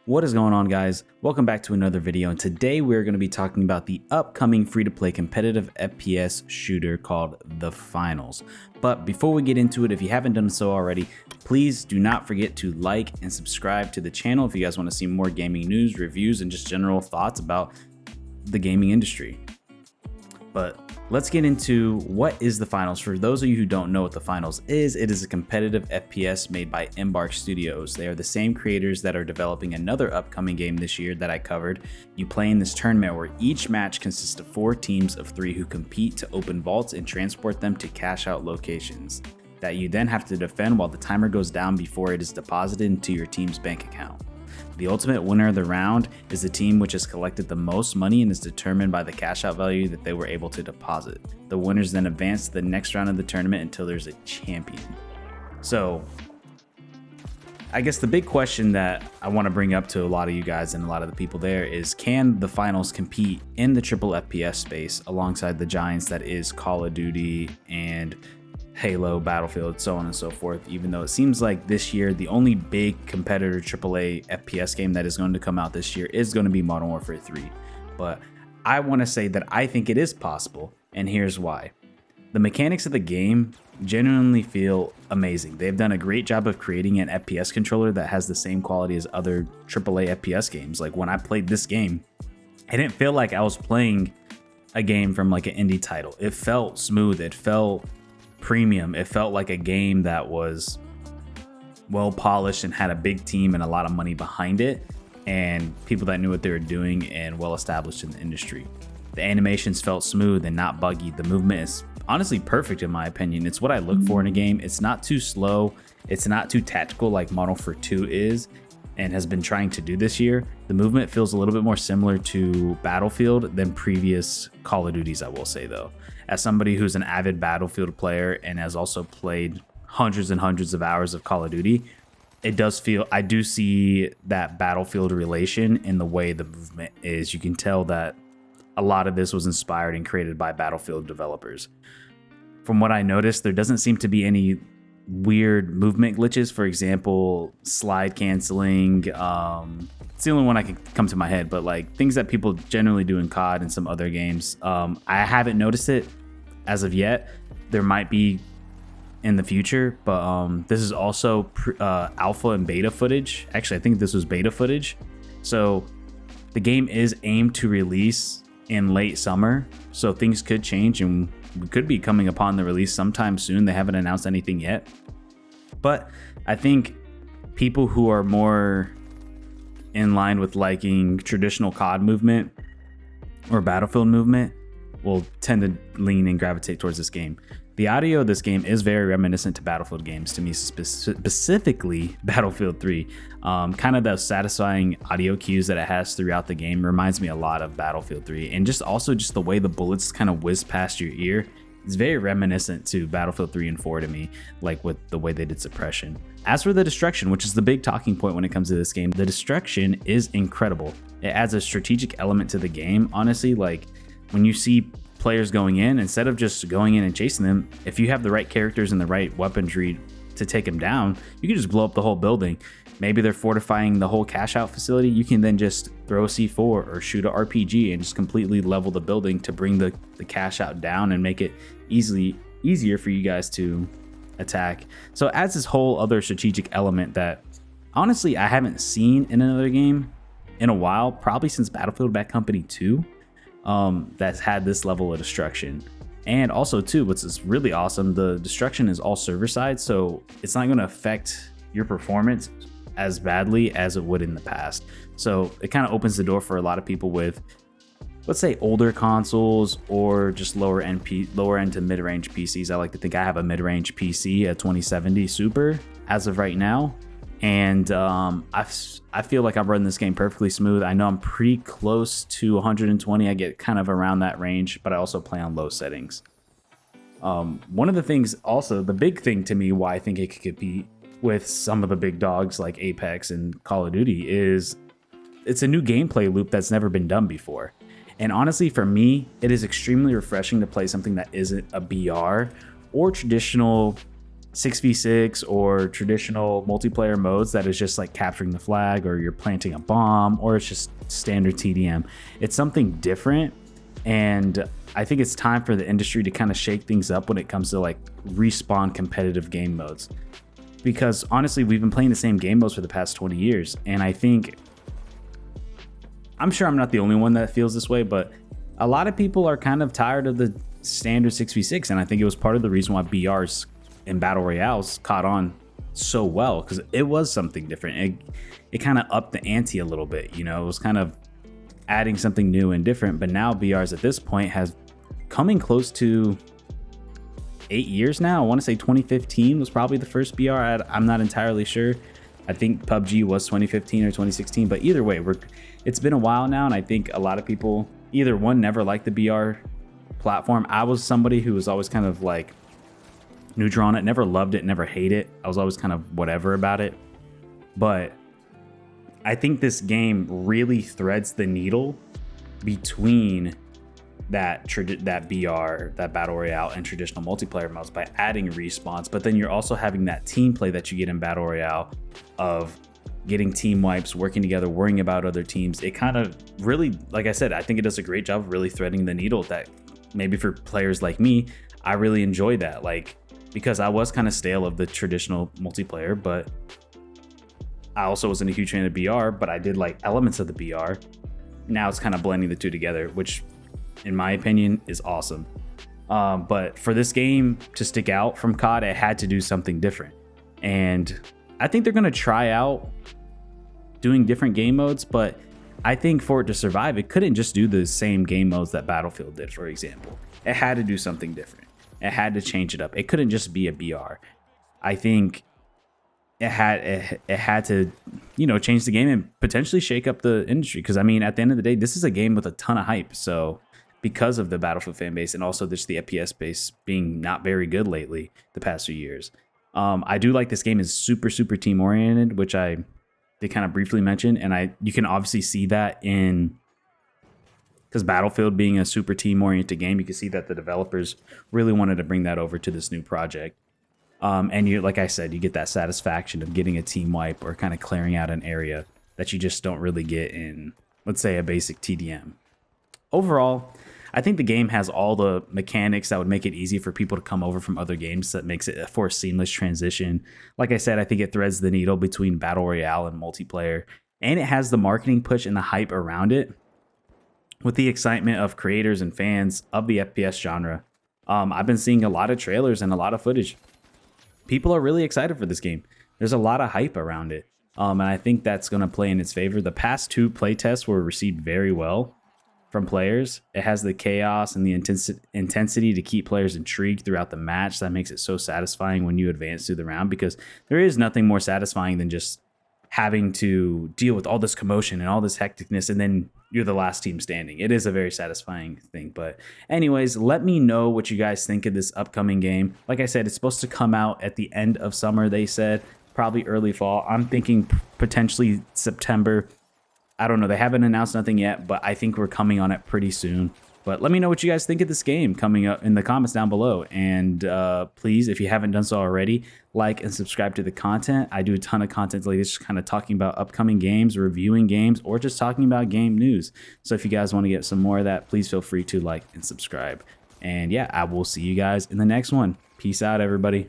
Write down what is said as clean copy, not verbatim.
What is going on, guys? Welcome back to another video, and today we're going to be talking about the upcoming free-to-play competitive FPS shooter called The Finals. But before we get into it, if you haven't done so already, please do not forget to like and subscribe to the channel if you guys want to see more gaming news, reviews, and just general thoughts about the gaming industry. But let's get into what is The Finals. For those of you who don't know what The Finals is, it is a competitive FPS made by Embark Studios. They are the same creators that are developing another upcoming game this year that I covered. You play in this tournament where each match consists of 4 teams of 3 who compete to open vaults and transport them to cash out locations that you then have to defend while the timer goes down before it is deposited into your team's bank account. The ultimate winner of the round is the team which has collected the most money and is determined by the cash out value that they were able to deposit. The winners then advance to the next round of the tournament until there's a champion. So I guess the big question that I want to bring up to a lot of you guys and a lot of the people there is, can the finals compete in the triple FPS space alongside the giants that is Call of Duty and Halo, Battlefield, so on and so forth, even though it seems like this year the only big competitor AAA FPS game that is going to come out this year is going to be Modern Warfare 3. But I want to say that I think it is possible, and here's why. The mechanics of the game genuinely feel amazing. They've done a great job of creating an FPS controller that has the same quality as other AAA FPS games. Like when I played this game, it didn't feel like I was playing a game from like an indie title. It felt smooth, it felt premium, it felt like a game that was well polished and had a big team and a lot of money behind it and people that knew what they were doing and well established in the industry. The animations felt smooth and not buggy. The movement is honestly perfect in my opinion. It's what I look for in a game. It's not too slow, it's not too tactical like Modern Warfare 2 is and has been trying to do this year. The movement feels a little bit more similar to Battlefield than previous Call of Duties, I will say though. As somebody who's an avid Battlefield player and has also played hundreds and hundreds of hours of Call of Duty, it does feel, I do see that Battlefield relation in the way the movement is. You can tell that a lot of this was inspired and created by Battlefield developers. From what I noticed, there doesn't seem to be any weird movement glitches. For example, slide canceling. It's the only one I can come to my head, but like things that people generally do in COD and some other games. I haven't noticed it as of yet. There might be in the future, but this is also alpha and beta footage. Actually, I think this was beta footage. So the game is aimed to release in late summer, so things could change and we could be coming upon the release sometime soon. They haven't announced anything yet, but I think people who are more in line with liking traditional COD movement or Battlefield movement will tend to lean and gravitate towards this game. The audio of this game is very reminiscent to Battlefield games to me, specifically Battlefield 3. Kind of the satisfying audio cues that it has throughout the game reminds me a lot of Battlefield 3, and just the way the bullets kind of whiz past your ear is very reminiscent to Battlefield 3 and 4 to me, like with the way they did suppression. As for the destruction, which is the big talking point when it comes to this game, the destruction is incredible. It adds a strategic element to the game. Honestly, like when you see players going in, instead of just going in and chasing them, if you have the right characters and the right weaponry to take them down, you can just blow up the whole building. Maybe they're fortifying the whole cash out facility. You can then just throw a C4 or shoot an RPG and just completely level the building to bring the cash out down and make it easier for you guys to attack. So it adds this whole other strategic element that honestly I haven't seen in another game in a while, probably since Battlefield Bad Company 2. That's had this level of destruction. And also too, what's really awesome, the destruction is all server side, so it's not going to affect your performance as badly as it would in the past. So it kind of opens the door for a lot of people with, let's say, older consoles or just lower end to mid-range PCs. I like to think I have a mid-range PC, a 2070 Super as of right now. And I feel like I'm running this game perfectly smooth. I know I'm pretty close to 120. I get kind of around that range, but I also play on low settings. One of the things also, the big thing to me why I think it could compete with some of the big dogs like Apex and Call of Duty is it's a new gameplay loop that's never been done before. And honestly, for me, it is extremely refreshing to play something that isn't a BR or traditional 6v6 or traditional multiplayer modes that is just like capturing the flag, or you're planting a bomb, or it's just standard TDM. It's something different, and I think it's time for the industry to kind of shake things up when it comes to like respawn competitive game modes, because honestly we've been playing the same game modes for the past 20 years, and I'm sure I'm not the only one that feels this way, but a lot of people are kind of tired of the standard 6v6, and I think it was part of the reason why BRs in battle royales caught on so well, because it was something different. It kind of upped the ante a little bit, you know. It was kind of adding something new and different. But now BRs at this point has coming close to 8 years now. I want to say 2015 was probably the first BR. I'm not entirely sure. I think PUBG was 2015 or 2016, but either way, it's been a while now, and I think a lot of people either one never liked the BR platform. I was somebody who was always kind of like neutral on it, never loved it, never hate it. I was always kind of whatever about it. But I think this game really threads the needle between that BR, that battle royale, and traditional multiplayer modes by adding respawns. But then you're also having that team play that you get in battle royale of getting team wipes, working together, worrying about other teams. It kind of really, like I said, I think it does a great job of really threading the needle that maybe for players like me, I really enjoy that. Like, because I was kind of stale of the traditional multiplayer, but I also wasn't a huge fan of BR, but I did like elements of the BR. Now it's kind of blending the two together, which in my opinion is awesome. But for this game to stick out from COD, it had to do something different. And I think they're going to try out doing different game modes, but I think for it to survive, it couldn't just do the same game modes that Battlefield did, for example. It had to do something different. It had to change it up. It couldn't just be a BR. I think it had to, you know, change the game and potentially shake up the industry. Because I mean, at the end of the day, this is a game with a ton of hype. So because of the Battlefield fan base and also just the FPS base being not very good lately the past few years, I do like this game is super team oriented, which I did kind of briefly mention, and you can obviously see that because Battlefield being a super team oriented game, you can see that the developers really wanted to bring that over to this new project. And you, like I said, you get that satisfaction of getting a team wipe or kind of clearing out an area that you just don't really get in, let's say, a basic TDM. Overall, I think the game has all the mechanics that would make it easy for people to come over from other games, that makes it for a seamless transition. Like I said, I think it threads the needle between battle royale and multiplayer, and it has the marketing push and the hype around it with the excitement of creators and fans of the FPS genre. I've been seeing a lot of trailers and a lot of footage. People are really excited for this game. There's a lot of hype around it, and I think that's going to play in its favor. The past 2 playtests were received very well from players. It has the chaos and the intensity to keep players intrigued throughout the match. That makes it so satisfying when you advance through the round, because there is nothing more satisfying than just having to deal with all this commotion and all this hecticness, and then you're the last team standing. It is a very satisfying thing. But anyways, let me know what you guys think of this upcoming game. Like I said, it's supposed to come out at the end of summer, they said, probably early fall. I'm thinking potentially September. I don't know. They haven't announced nothing yet, but I think we're coming on it pretty soon. But let me know what you guys think of this game coming up in the comments down below. And please, if you haven't done so already, like and subscribe to the content. I do a ton of content like this, just kind of talking about upcoming games, reviewing games, or just talking about game news. So if you guys want to get some more of that, please feel free to like and subscribe. And yeah, I will see you guys in the next one. Peace out, everybody.